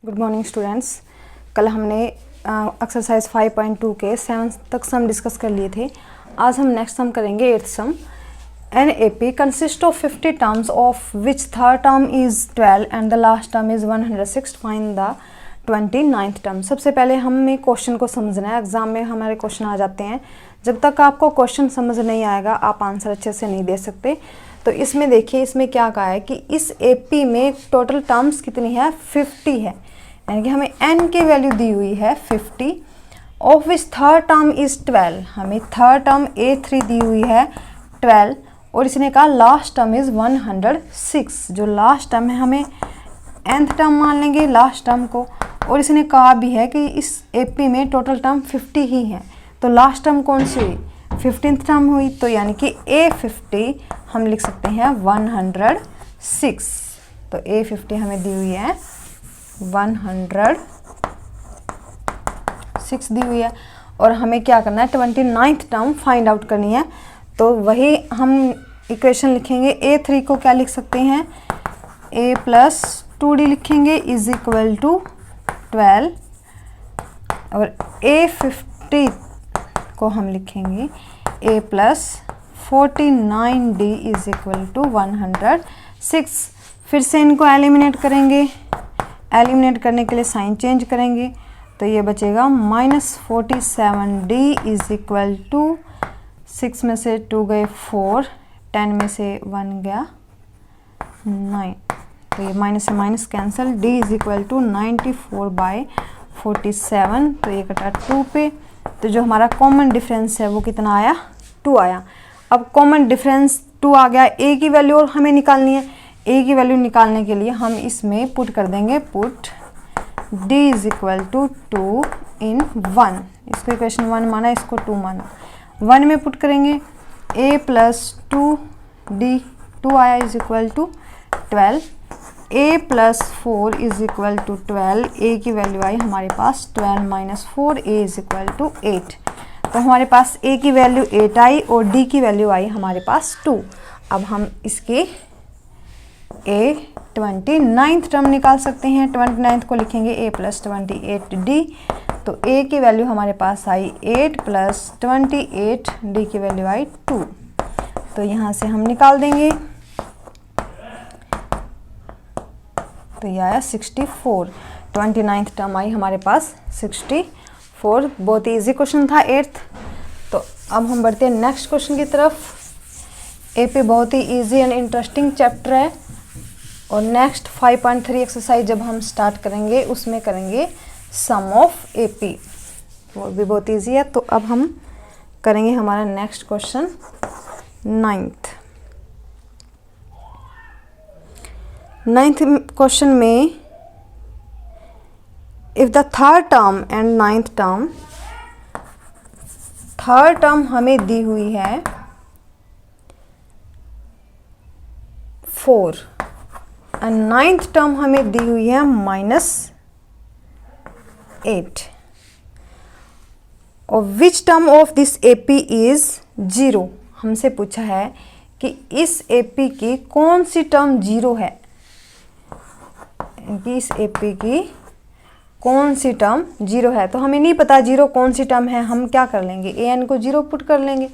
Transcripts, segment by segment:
Good morning students. कल हमने exercise 5.2 के 7 तक सम डिस्कस कर लिए थे। आज हम नेक्स्ट सम करेंगे 8th sum. An AP consist of 50 terms of which third term is 12 and the last term is 106। Find the 29th term. सबसे पहले हमें क्वेश्चन को समझना है। एग्जाम में हमारे क्वेश्चन आ जाते हैं, जब तक आपको क्वेश्चन समझ नहीं आएगा आप आंसर अच्छे से नहीं दे सकते। तो इसमें देखिए, इसमें क्या कहा है कि इस AP में टोटल टर्म्स कितनी है, 50 है। यानी कि हमें n की वैल्यू दी हुई है 50, of which third term is 12। हमें थर्ड टर्म A3 दी हुई है 12 और इसने कहा लास्ट टर्म इज़ 106। जो लास्ट टर्म है हमें nth टर्म मान लेंगे लास्ट टर्म को, और इसने कहा भी है कि इस AP में टोटल टर्म 50 ही है। तो लास्ट टर्म कौन सी हुई, 15th टर्म हुई। तो यानी कि A50 हम लिख सकते हैं 106। तो A50 हमें दी हुई है 106 दी हुई है, और हमें क्या करना है, 29th टर्म फाइंड आउट करनी है। तो वही हम इक्वेशन लिखेंगे। A3 को क्या लिख सकते हैं, A प्लस 2D लिखेंगे इज इक्वल टू 12, और A50 को हम लिखेंगे A plus 49D is equal to 106। फिर से इनको एलिमिनेट करेंगे। एलिमिनेट करने के लिए साइन चेंज करेंगे, तो ये बचेगा -47D इज इक्वल टू 6 में से 2 गए 4, 10 में से 1 गया 9। तो ये माइनस से minus cancel, D is equal to 94/47। तो ये कटा 2 पे। तो जो हमारा कॉमन डिफरेंस है वो कितना आया, 2 आया। अब कॉमन डिफरेंस 2 आ गया। A की वैल्यू और हमें निकालनी है। A की वैल्यू निकालने के लिए हम इसमें पुट कर देंगे, put D is equal to 2 in 1। इसको इक्वेशन 1 माना, इसको 2 माना। 1 में पुट करेंगे A प्लस 2D, 2 आया is equal to 12। A plus 4 is equal to 12। A की वैल्यू आई हमारे पास 12 minus 4, A is equal to 8। तो हमारे पास A की वैल्यू 8 आई और D की वैल्यू आई हमारे पास 2। अब हम इसके A29th टर्म निकाल सकते हैं। 29th को लिखेंगे A प्लस 28D। तो A की वैल्यू हमारे पास आई 8 प्लस 28, D की वैल्यू आई 2। तो यहाँ से हम निकाल देंगे, तो ये आया 64। 29th टर्म आई हमारे पास 64। बहुत ही ईजी क्वेश्चन था 8th। तो अब हम बढ़ते हैं नेक्स्ट क्वेश्चन की तरफ। AP बहुत ही ईजी एंड इंटरेस्टिंग चैप्टर है, और नेक्स्ट 5.3 एक्सरसाइज जब हम स्टार्ट करेंगे उसमें करेंगे सम ऑफ AP, वो भी बहुत ईजी है। तो अब हम करेंगे हमारा नेक्स्ट क्वेश्चन 9th क्वेश्चन में, if the third term and 9th term, third term हमें दी हुई है 4 एंड 9th टर्म हमें दी हुई है -8, और which term of this AP is 0। हमसे पूछा है कि इस AP की कौन सी टर्म 0 है, कि इस AP की कौन सी टर्म 0 है। तो हमें नहीं पता 0 कौन सी टर्म है। हम क्या कर लेंगे, AN को 0 पुट कर लेंगे।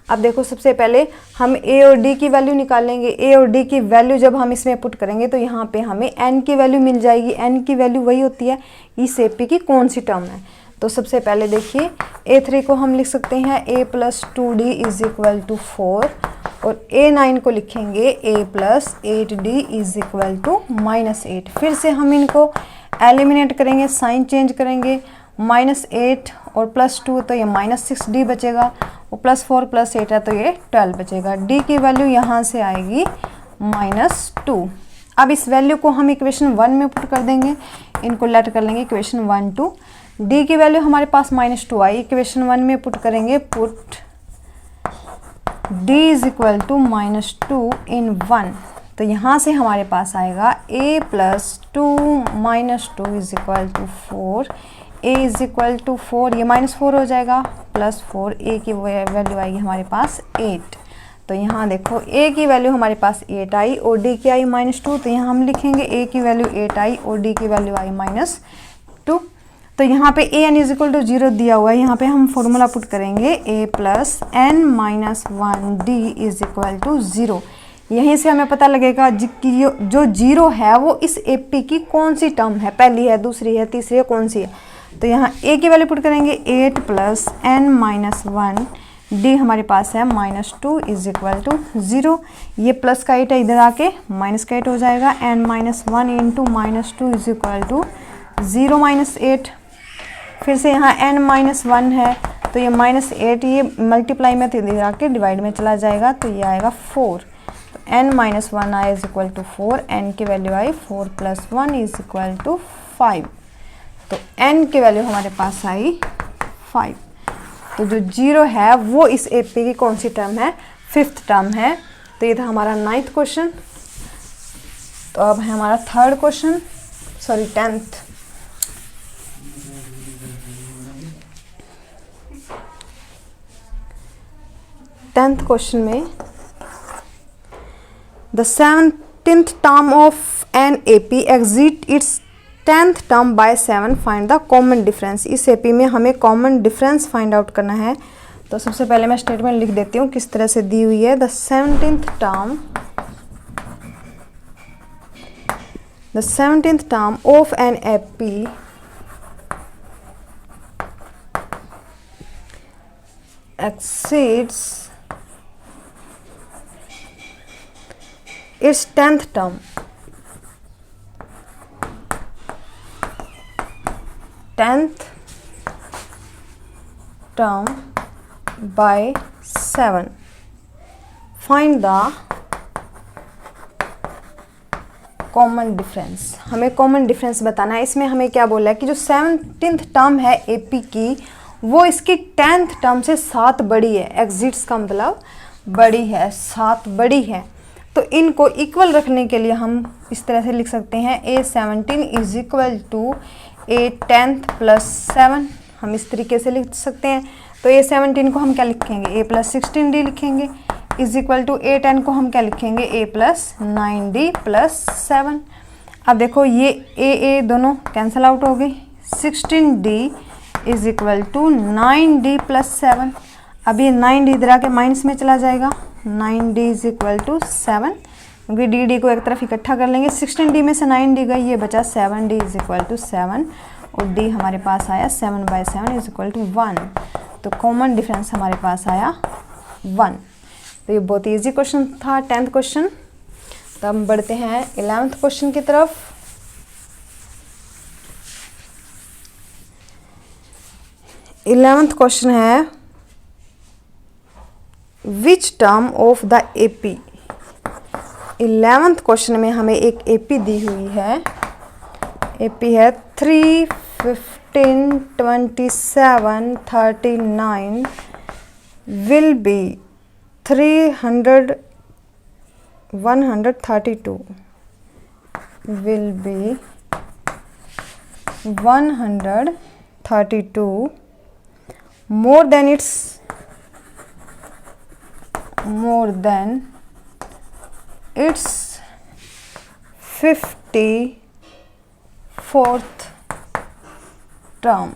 अब देखो, सबसे पहले हम A और D की वैल्यू निकालेंगे। A और D की वैल्यू जब हम इसमें पुट करेंगे तो यहाँ पे हमें N की वैल्यू मिल जाएगी। N की वैल्यू वही होती है इस AP की कौन सी टर्म है। तो सबसे पहले देखिए, A3 को हम लिख सकते हैं A plus 2D is equal to 4, और A9 को लिखेंगे A plus 8D is equal to -8। फिर से हम इनको एलिमिनेट करेंगे, साइन चेंज करेंगे। -8 और +2 तो ये -6D बचेगा, और +4 + 8 है तो ये 12 बचेगा। D की वैल्यू यहाँ से आएगी -2। अब इस वैल्यू को हम इक्वेशन 1 में पुट कर देंगे, इनको लेट कर लेंगे इक्वेशन 1, 2। D की वैल्यू हमारे पास -2 आई, इक्वेशन 1 में पुट करेंगे, put D is equal to -2 in 1। तो यहाँ से हमारे पास आएगा A plus 2 -2 is equal to 4। A is equal to 4, ये -4 हो जाएगा, +4, A की वैल्यू आएगी हमारे पास 8। तो यहाँ देखो a की वैल्यू हमारे पास 8 आई और d की आई -2, तो यहाँ हम लिखेंगे a की वैल्यू 8 आई और d की वैल्यू आई -2। तो यहाँ पे a n = 0 दिया हुआ है, यहाँ पे हम फॉर्मूला पुट करेंगे a + n - 1d = 0। यहीं से हमें पता लगेगा कि जो 0 है वो इस AP की कौन सी टर्म है, पहली है, दूसरी है, तीसरी है, कौन सी है। तो यहाँ a की वैल्यू पुट करेंगे 8 + n - 1 d हमारे पास है -2 = 0। ये प्लस का 8 है, इधर आके माइनस का 8 हो जाएगा। n - 1 × -2 = 0 - 8। फिर से यहाँ n - 1 है तो ये -8 ये मल्टीप्लाई में तो इधर आके डिवाइड में चला जाएगा, तो ये आएगा 4। तो n - 1 आए = 4, n की वैल्यू आई 4 + 1 = 5। तो n की वैल्यू हमारे पास आई 5। तो जो 0 है वो इस AP की कौन सी टर्म है, 5th टर्म है। तो ये था हमारा 9th क्वेश्चन। तो अब है हमारा 3rd question, sorry 10th। Question में the 17th term of an AP exceed its 10th term by 7, find the common difference. इस AP में हमें कॉमन डिफरेंस फाइंड आउट करना है। तो सबसे पहले मैं स्टेटमेंट लिख देती हूँ किस तरह से दी हुई है। The 17th term of an AP exceeds its 10th term by 7, find the common difference. हमें कॉमन डिफरेंस बताना है। इसमें हमें क्या बोला है कि जो 17th टर्म है AP की वो इसकी 10th टर्म से 7 बड़ी है। एग्जिट्स का मतलब बड़ी है, 7 बड़ी है। तो इनको इक्वल रखने के लिए हम इस तरह से लिख सकते हैं A17 = A10th + 7। हम इस तरीके से लिख सकते हैं। तो A17 को हम क्या लिखेंगे, A + 16D लिखेंगे, = A10 को हम क्या लिखेंगे, A + 9D + 7। अब देखो ये A दोनों कैंसिल आउट हो गई। 16D = 9D + 7। अब ये 9D इधर आके माइनस में चला जाएगा, 9D = 7, क्योंकि डी को एक तरफ इकट्ठा कर लेंगे। 16D में से 9D गई, ये बचा 7D = 7 और D हमारे पास आया 7/7 = 1। तो कॉमन डिफरेंस हमारे पास आया 1। तो ये बहुत ईजी क्वेश्चन था 10th क्वेश्चन। तो हम बढ़ते हैं 11th क्वेश्चन की तरफ। क्वेश्चन है which term of the AP। 11th question में हमें एक AP दी हुई है। AP है 3, 15, 27, 39 will be 300, 132 will be 132 more than its 54th term.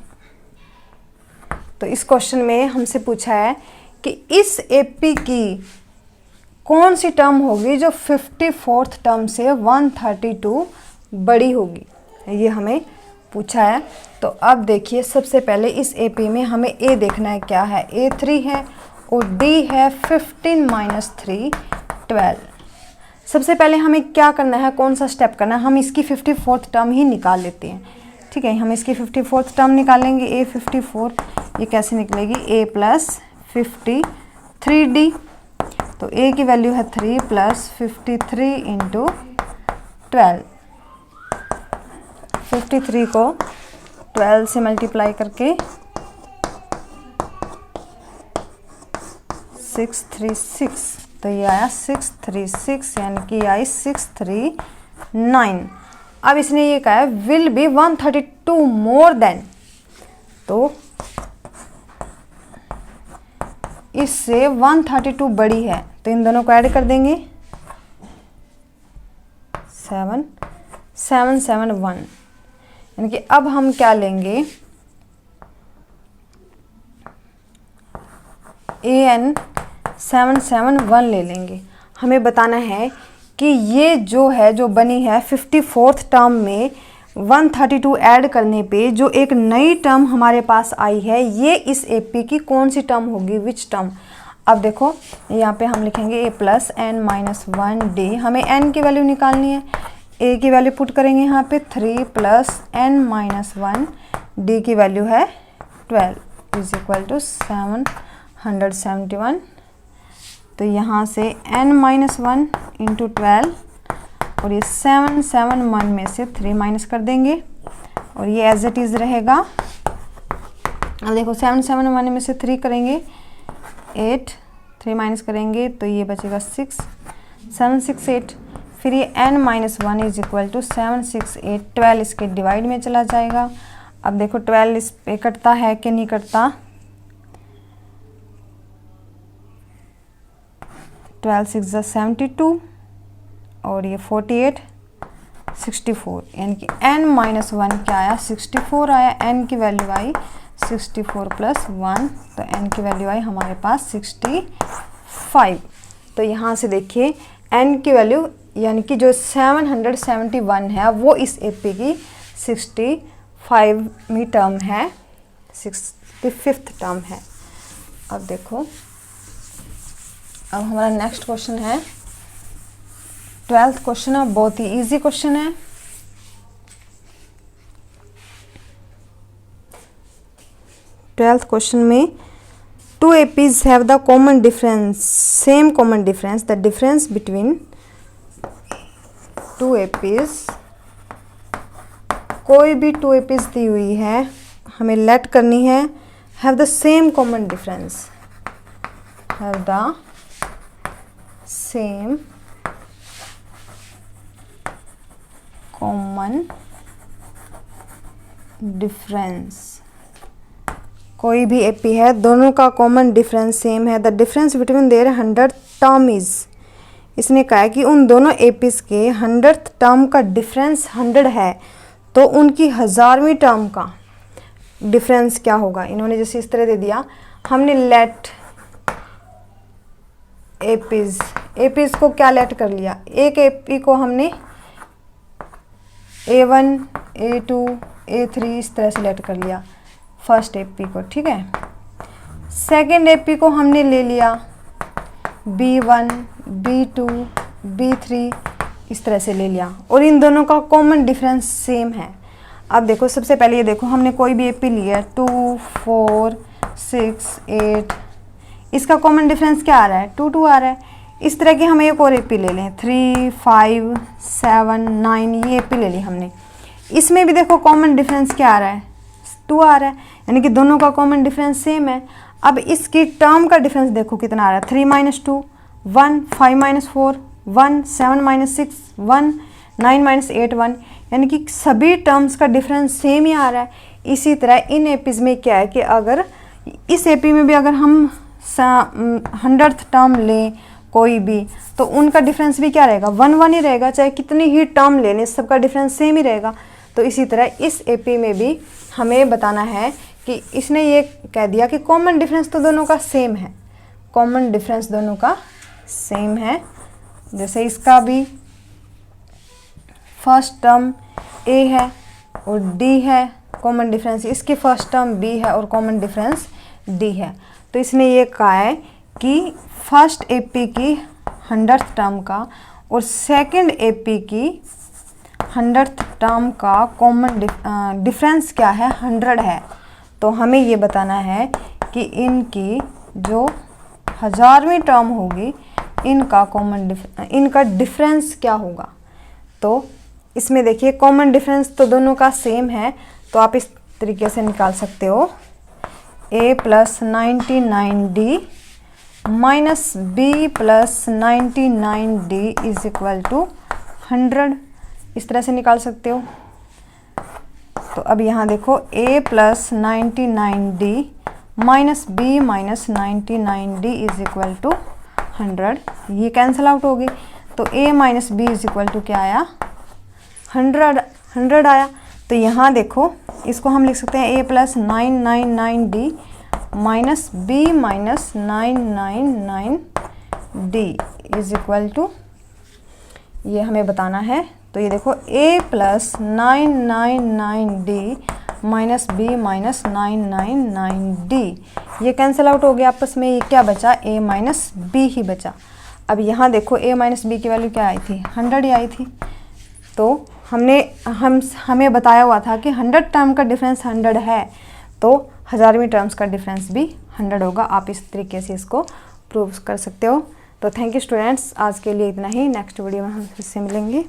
तो इस क्वेश्चन में हमसे पूछा है कि इस AP की कौन सी टर्म होगी जो 54th टर्म से 132 बड़ी होगी, ये हमें पूछा है। तो अब देखिए सबसे पहले इस AP में हमें A देखना है, क्या है, A3 है और D है 15 - 3 12। सबसे पहले हमें क्या करना है, कौन सा स्टेप करना है, हम इसकी 54th टर्म ही निकाल लेते हैं। ठीक है, हम इसकी 54th टर्म निकालेंगे। A54 ये कैसे निकलेगी, A + 53D। तो A की वैल्यू है 3 + 53 × 12। 53 को 12 से मल्टीप्लाई करके 636, तो ये आया 636, यानी कि आई 639। अब इसने ये कहा है विल बी 132 मोर देन, तो इससे 132 बड़ी है, तो इन दोनों को ऐड कर देंगे 7,771। यानी कि अब हम क्या लेंगे, AN771 ले लेंगे। हमें बताना है कि ये जो है, जो बनी है 54th टर्म में 132 ऐड करने पे जो एक नई टर्म हमारे पास आई है, ये इस AP की कौन सी टर्म होगी, विच टर्म। अब देखो यहाँ पे हम लिखेंगे A+n-1D। हमें n की वैल्यू निकालनी है, A की वैल्यू पुट करेंगे यहाँ पे 3 + n-1, D की वैल्यू है 12 = 771। तो यहाँ से n-1 × 12 और ये 771 में से 3 माइनस कर देंगे और ये एज इट इज़ रहेगा। अब देखो 771 में से 3 करेंगे 8, 3 माइनस करेंगे तो ये बचेगा 6, 768। फिर ये n-1 = 768, 12 इसके डिवाइड में चला जाएगा। अब देखो 12 इस पे कटता है कि नहीं कटता, 12 × 6 = 72 और ये 48, 64। यानी कि n-1 क्या आया, 64 आया। n की वैल्यू आई 64 + 1, तो n की वैल्यू आई हमारे पास 65। तो यहाँ से देखिए n की वैल्यू यानी कि जो 771 है वो इस AP की 65वीं टर्म है, 65th टर्म है। अब देखो, अब हमारा नेक्स्ट क्वेश्चन है 12th क्वेश्चन है, बहुत ही इजी क्वेश्चन है। ट्वेल्थ क्वेश्चन में 2 APs have the common difference, same common difference, the difference between 2 APs, कोई भी 2 APs दी हुई है, हमें लेट करनी है, have the same common difference, have the same common difference। कोई भी AP है, दोनों का कॉमन डिफरेंस सेम है। The difference between their 100th term is, इसने कहा है कि उन दोनों APs के 100th टर्म का डिफरेंस 100 है, तो उनकी 1000वीं टर्म का डिफरेंस क्या होगा। इन्होंने जैसे इस तरह दे दिया, हमने लेट APs को क्या लेट कर लिया, एक AP को हमने A1, A2, A3 इस तरह से लेट कर लिया फर्स्ट AP को, ठीक है। सेकंड AP को हमने ले लिया B1, B2, B3 इस तरह से ले लिया और इन दोनों का कॉमन डिफरेंस सेम है। अब देखो सबसे पहले ये देखो, हमने कोई भी AP लिया 2, 4, 6, 8, इसका कॉमन डिफरेंस क्या आ रहा है, 2 2 आ रहा है। इस तरह की हम एक और AP ले लें 3, 5, 7, 9, ये AP ले ली हमने। इसमें भी देखो कॉमन डिफरेंस क्या आ रहा है, 2 आ रहा है, यानी कि दोनों का कॉमन डिफरेंस सेम है। अब इसकी टर्म का डिफरेंस देखो कितना आ रहा है, 3 - 2, 1, 5 - 4, 1, 7 - 6, 1, 9 - 8, 1, यानी कि सभी टर्म्स का डिफरेंस सेम ही आ रहा है। इसी तरह इन एपीज में क्या है कि अगर इस एपी में भी अगर हम 100th टर्म लें कोई भी, तो उनका डिफरेंस भी क्या रहेगा, 1 1 ही रहेगा, चाहे कितनी ही टर्म लेने सबका डिफरेंस सेम ही रहेगा। तो इसी तरह इस एपी में भी हमें बताना है कि इसने ये कह दिया कि कॉमन डिफरेंस तो दोनों का सेम है, कॉमन डिफरेंस दोनों का सेम है। जैसे इसका भी फर्स्ट टर्म A है और D है, कॉमन डिफरेंस इसकी फर्स्ट टर्म B है और कॉमन डिफरेंस D है। तो इसने ये कहा है कि फर्स्ट AP की 100th टर्म का और सेकंड AP की 100th टर्म का कॉमन डिफरेंस क्या है, 100 है। तो हमें ये बताना है कि इनकी जो 1000वीं टर्म होगी इनका डिफरेंस क्या होगा। तो इसमें देखिए कॉमन डिफरेंस तो दोनों का सेम है, तो आप इस तरीके से निकाल सकते हो A + 99D - B + 99D = 100, इस तरह से निकाल सकते हो। तो अब यहाँ देखो A + 99D minus b minus 99D is equal to 100, ये कैंसिल आउट होगी। तो a minus b is equal to क्या आया, 100 आया। तो यहाँ देखो इसको हम लिख सकते हैं a plus 999D minus b minus 999D is equal to, ये हमें बताना है। तो ये देखो a plus 999D minus b minus 999D, ये कैंसिल आउट हो गया आपस में, ये क्या बचा, a माइनस बी ही बचा। अब यहाँ देखो a माइनस बी की वैल्यू क्या आई थी, 100 ही आई थी। तो हमें बताया हुआ था कि 100 टर्म का डिफरेंस 100 है, तो 1000वीं टर्म्स का डिफरेंस भी 100 होगा। आप इस तरीके से इसको प्रूव कर सकते हो। तो थैंक यू स्टूडेंट्स, आज के लिए इतना ही। नेक्स्ट वीडियो में हम फिर से मिलेंगे।